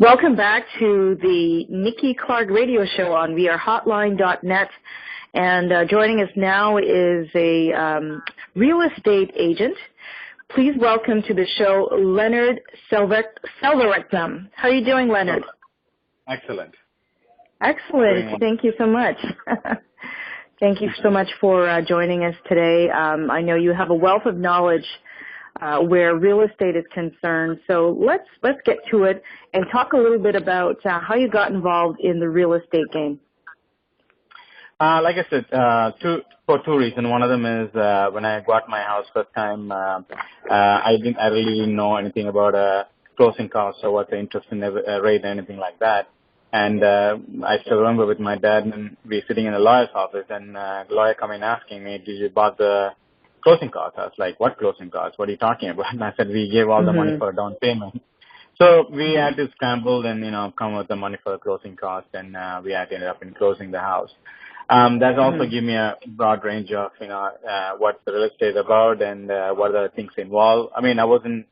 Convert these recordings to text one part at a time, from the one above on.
Welcome back to the Nikki Clarke Radio Show on wearehotline.net. And joining us now is a real estate agent. Please welcome to the show Leonard Selvaratnam. How are you doing, Leonard? Excellent. Excellent. Thank you so much. Thank you so much for joining us today. I know you have a wealth of knowledge where real estate is concerned. So let's get to it and talk a little bit about how you got involved in the real estate game. Like I said, for two reasons. One of them is when I got my house first time, I really didn't know anything about closing costs or what the interest in rate or anything like that. And I still remember with my dad, and we sitting in a lawyer's office, and the lawyer coming asking me, "Did you bought the closing costs?" I was like, "What closing costs? What are you talking about?" And I said, "We gave all the money for a down payment." So we had to scramble and come with the money for the closing costs, and we had to end up in closing the house. That also gave me a broad range of what the real estate is about and what are the things involved. I mean, I wasn't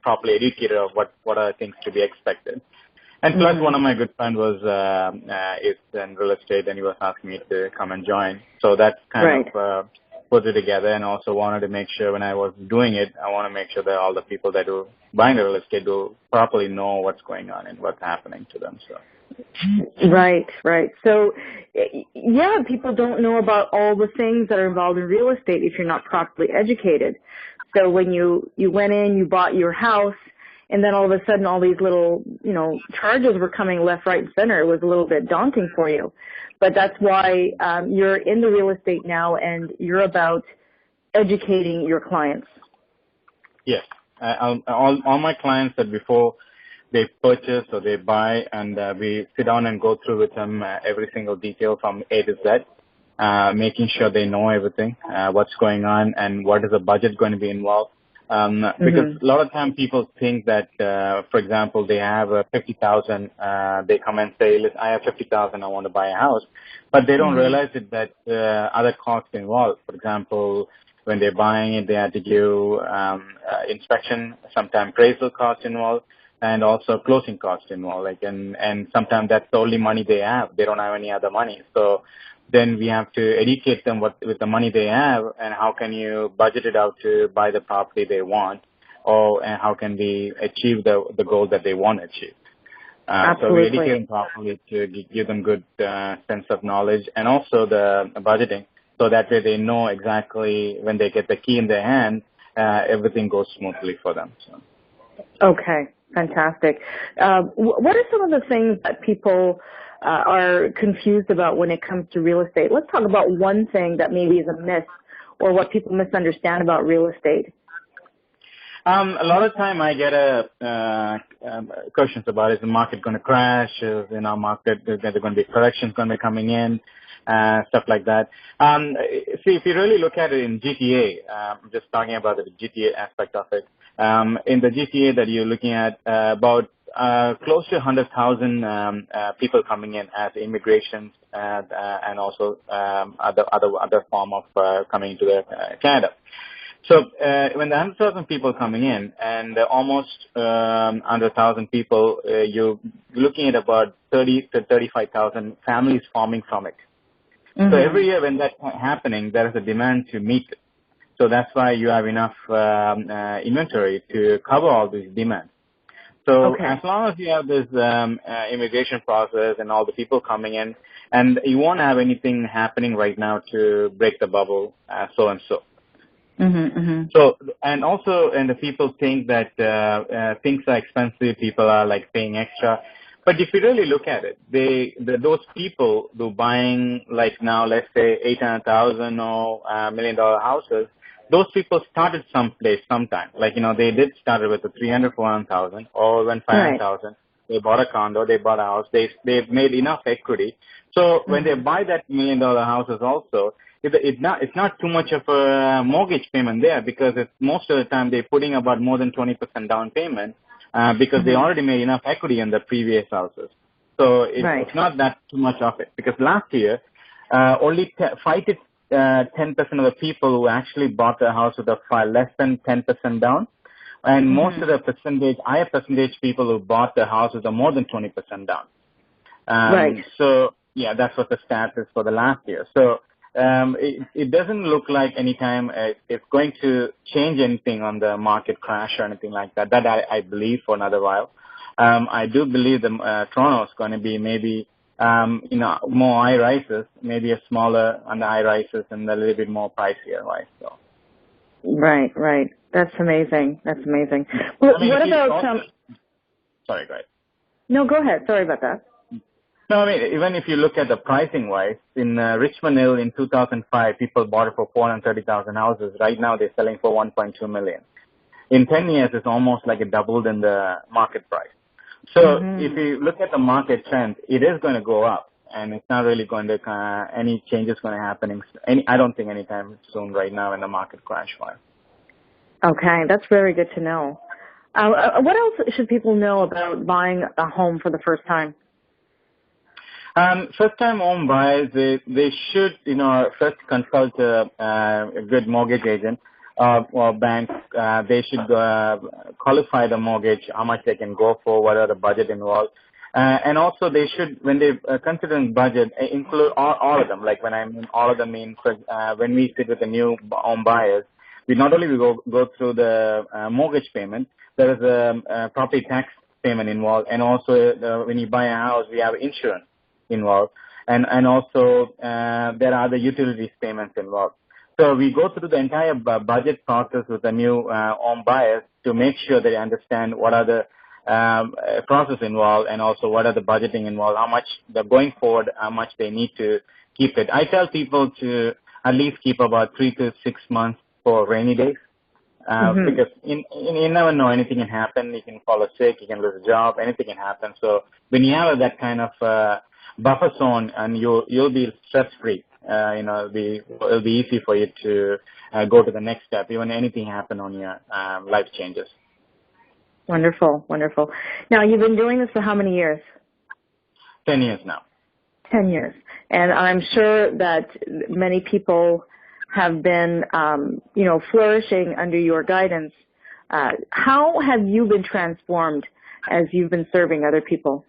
properly educated of what are the things to be expected. And plus, one of my good friends is in real estate, and he was asking me to come and join. So that's kind of put it together, and also wanted to make sure when I was doing it, I want to make sure that all the people that are buying the real estate do properly know what's going on and what's happening to them. So. Right. So, yeah, people don't know about all the things that are involved in real estate if you're not properly educated. So when you went in, you bought your house, and then all of a sudden all these little, charges were coming left, right, and center. It was a little bit daunting for you. But that's why you're in the real estate now, and you're about educating your clients. Yes. All my clients that before they purchase or they buy, and we sit down and go through with them every single detail from A to Z, making sure they know everything, what's going on, and what is the budget going to be involved. Because a lot of time people think that, for example, they have 50,000, they come and say, "Listen, I have 50,000, I want to buy a house," but they don't realize that other costs involved. For example, when they're buying it, they have to do inspection, sometimes appraisal costs involved, and also closing costs involved. And sometimes that's the only money they have. They don't have any other money. So then we have to educate them with the money they have, and how can you budget it out to buy the property they want, and how can we achieve the goal that they want to achieve. So we educate them properly to give them good sense of knowledge, and also the budgeting, so that way they know exactly when they get the key in their hand, everything goes smoothly for them. So. Okay, fantastic. What are some of the things that people are confused about when it comes to real estate? Let's talk about one thing that maybe is a myth or what people misunderstand about real estate. A lot of time I get questions about, is the market going to crash? Is market, is there going to be corrections going to be coming in? Stuff like that. See, if you really look at it in GTA, I'm just talking about the GTA aspect of it. In the GTA that you're looking at, about close to 100,000 people coming in as immigrations and also other form of coming to Canada. So when the 100,000 people coming in and almost 100,000 people, you're looking at about 30 to 35,000 families forming from it. So every year when that's happening, there is a demand to meet it. So that's why you have enough inventory to cover all these demands. So as long as you have this immigration process and all the people coming in, and you won't have anything happening right now to break the bubble, so and so. So, and the people think that things are expensive, people are like paying extra. But if you really look at it, those people who buying like now, let's say 800,000 or $1 million houses, those people started someplace sometime. Like, they did start with the 300,000, 400,000 or even 500,000. They bought a condo, they bought a house, they've made enough equity. So when they buy that $1 million houses also, it's not too much of a mortgage payment there, because most of the time they're putting about more than 20% down payment. Because they already made enough equity in the previous houses. So it's not that too much of it. Because last year, only 5 to 10% of the people who actually bought the house with less than 10% down, And most of the higher percentage people who bought the houses are more than 20% down. Right. So, yeah, that's what the stats is for the last year. So it doesn't look like anytime it's going to change anything on the market crash or anything like that. That I believe for another while. I do believe the Toronto is going to be maybe more high rises, maybe a smaller on the high rises and a little bit more pricier, right? So. Right. That's amazing. Well, what about Sorry, go ahead. No, go ahead. Sorry about that. No, I mean, even if you look at the pricing wise, in Richmond Hill in 2005, people bought it for 430,000 houses. Right now, they're selling for 1.2 million. In 10 years, it's almost like it doubled in the market price. So if you look at the market trend, it is going to go up, and it's not really going to any changes going to happen. I don't think anytime soon right now in the market crash wise. Okay, that's very good to know. What else should people know about buying a home for the first time? First-time home buyers, they should, first consult a good mortgage agent or bank. They should qualify the mortgage, how much they can go for, what are the budget involved. And also they should, when they considering budget, include all of them. Like when I mean all of them means when we sit with the new home buyers, we not only go through the mortgage payment, there is a property tax payment involved, and also when you buy a house, we have insurance involved, and also there are the utilities payments involved. So we go through the entire budget process with the new home buyers to make sure they understand what are the process involved, and also what are the budgeting involved, how much they're going forward, how much they need to keep it. I tell people to at least keep about 3 to 6 months for rainy days. Because you never know, anything can happen. You can fall sick, you can lose a job, anything can happen. So when you have that kind of buffer zone, and you'll be stress free. It'll be easy for you to go to the next step, even anything happen on your life changes. Wonderful. Now, you've been doing this for how many years? 10 years now. 10 years. And I'm sure that many people have been, flourishing under your guidance. How have you been transformed as you've been serving other people?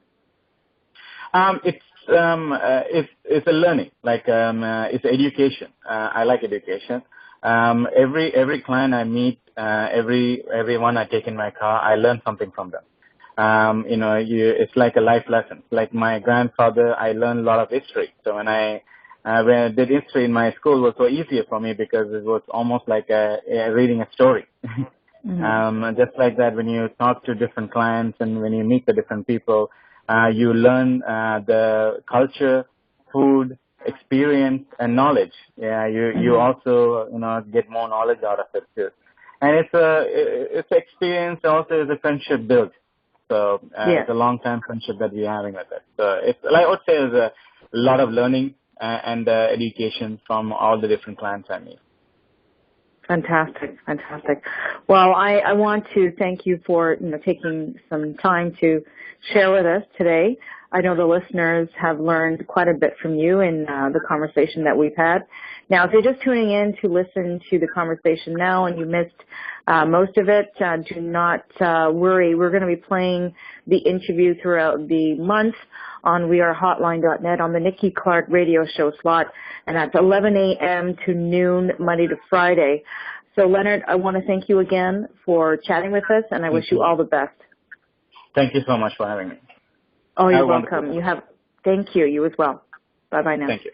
It's a learning, it's education. I like education. Every client I meet, everyone I take in my car, I learn something from them. It's like a life lesson. Like my grandfather, I learned a lot of history. So when I did history in my school, it was so easier for me because it was almost like reading a story. Just like that, when you talk to different clients and when you meet the different people, you learn the culture, food, experience, and knowledge. Yeah, you also get more knowledge out of it too. And it's experience also is a friendship built. So it's a long-term friendship that we're having with it. So I would say there's a lot of learning and education from all the different clients I meet. Fantastic. Well, I want to thank you for taking some time to share with us today. I know the listeners have learned quite a bit from you in the conversation that we've had. Now, if you're just tuning in to listen to the conversation now and you missed most of it, do not worry. We're going to be playing the interview throughout the month on wearehotline.net on the Nikki Clarke Radio Show slot, and that's 11 a.m. to noon, Monday to Friday. So, Leonard, I want to thank you again for chatting with us, and I wish you all the best. Thank you so much for having me. Oh, you're welcome. Thank you. You as well. Bye-bye now. Thank you.